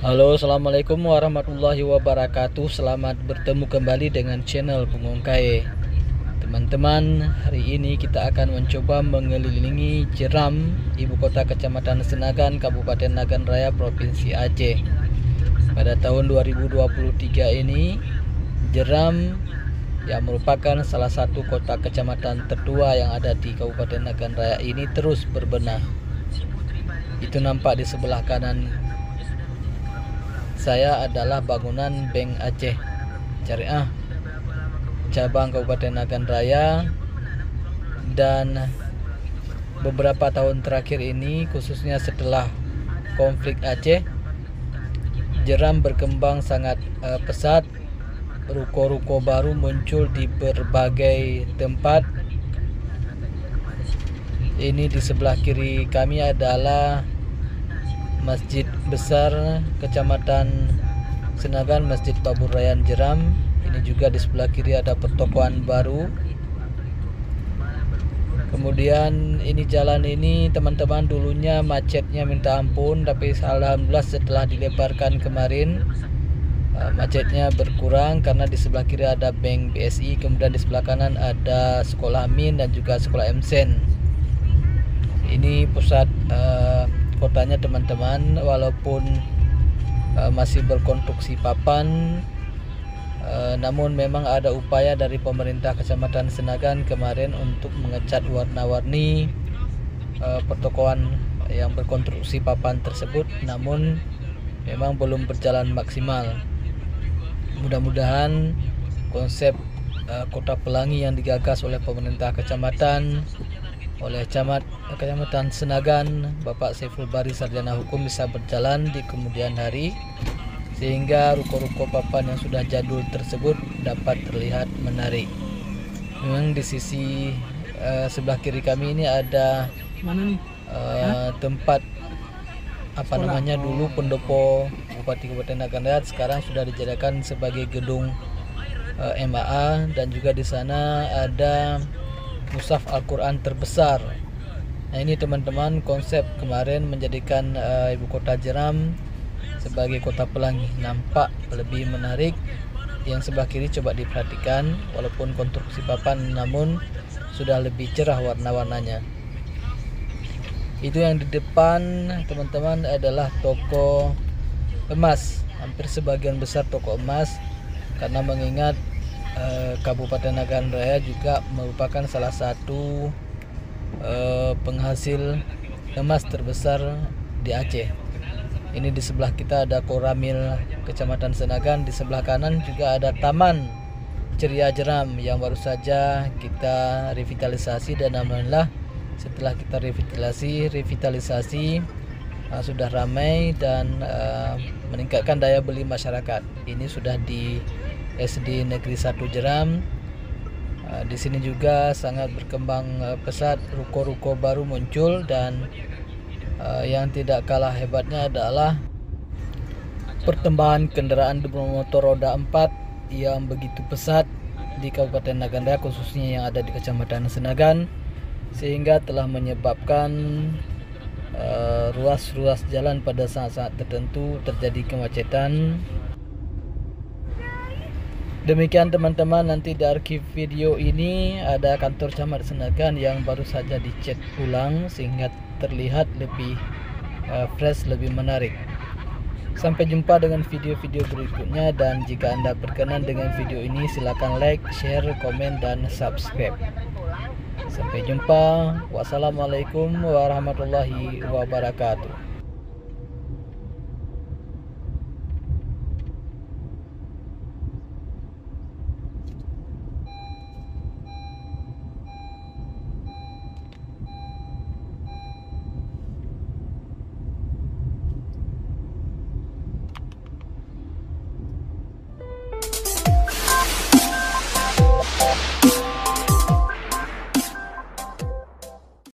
Halo, assalamualaikum warahmatullahi wabarakatuh. Selamat bertemu kembali dengan channel Pengungkai. Teman-teman, hari ini kita akan mencoba mengelilingi Jeram, ibu kota kecamatan Senagan, Kabupaten Nagan Raya, Provinsi Aceh. Pada tahun 2023 ini, Jeram yang merupakan salah satu kota kecamatan tertua yang ada di Kabupaten Nagan Raya ini terus berbenah. Itu nampak di sebelah kanan saya adalah bangunan Bank Aceh Syariah cabang Kabupaten Nagan Raya, dan beberapa tahun terakhir ini, khususnya setelah konflik Aceh, Jeram berkembang sangat pesat. Ruko-ruko baru muncul di berbagai tempat. Ini di sebelah kiri kami adalah Masjid Besar Kecamatan Senagan, Masjid Babur Rayyan Jeram. Ini juga di sebelah kiri ada pertokoan baru. Kemudian ini jalan ini teman-teman dulunya macetnya minta ampun, tapi alhamdulillah setelah dilebarkan kemarin macetnya berkurang karena di sebelah kiri ada Bank BSI, kemudian di sebelah kanan ada Sekolah Amin dan juga Sekolah MSen. Ini pusat kotanya teman-teman, walaupun masih berkonstruksi papan, namun memang ada upaya dari pemerintah Kecamatan Senagan kemarin untuk mengecat warna-warni pertokoan yang berkonstruksi papan tersebut, namun memang belum berjalan maksimal. Mudah-mudahan konsep kota pelangi yang digagas oleh pemerintah kecamatan, oleh Camat Kecamatan Senagan, Bapak Saiful Bari Sarjana Hukum, bisa berjalan di kemudian hari, sehingga ruko-ruko papan yang sudah jadul tersebut dapat terlihat menarik. Memang di sisi sebelah kiri kami ini ada tempat dulu pendopo Bupati Kabupaten Nagan Raya, sekarang sudah dijadikan sebagai gedung MAA, dan juga di sana ada mushaf Al-Quran terbesar. Nah, ini teman-teman konsep kemarin menjadikan ibu kota Jeram sebagai kota pelangi, nampak lebih menarik. Yang sebelah kiri coba diperhatikan, walaupun konstruksi papan namun sudah lebih cerah warna-warnanya. Itu yang di depan teman-teman adalah toko emas, hampir sebagian besar toko emas, karena mengingat Kabupaten Nagan Raya juga merupakan salah satu penghasil emas terbesar di Aceh. Ini di sebelah kita ada Koramil Kecamatan Senagan, di sebelah kanan juga ada Taman Ceria Jeram yang baru saja kita revitalisasi, dan alhamdulillah setelah kita revitalisasi sudah ramai dan meningkatkan daya beli masyarakat. Ini sudah di SD Negeri 1 Jeram. Di sini juga sangat berkembang pesat, ruko-ruko baru muncul, dan yang tidak kalah hebatnya adalah pertambahan kendaraan bermotor roda 4 yang begitu pesat di Kabupaten Nagan Raya, khususnya yang ada di Kecamatan Senagan, sehingga telah menyebabkan ruas-ruas jalan pada saat-saat tertentu terjadi kemacetan. Demikian teman-teman, nanti di archive video ini ada kantor Camat Senagan yang baru saja dicat ulang sehingga terlihat lebih fresh, lebih menarik. Sampai jumpa dengan video-video berikutnya, dan jika Anda berkenan dengan video ini silakan like, share, komen, dan subscribe. Sampai jumpa. Wassalamualaikum warahmatullahi wabarakatuh.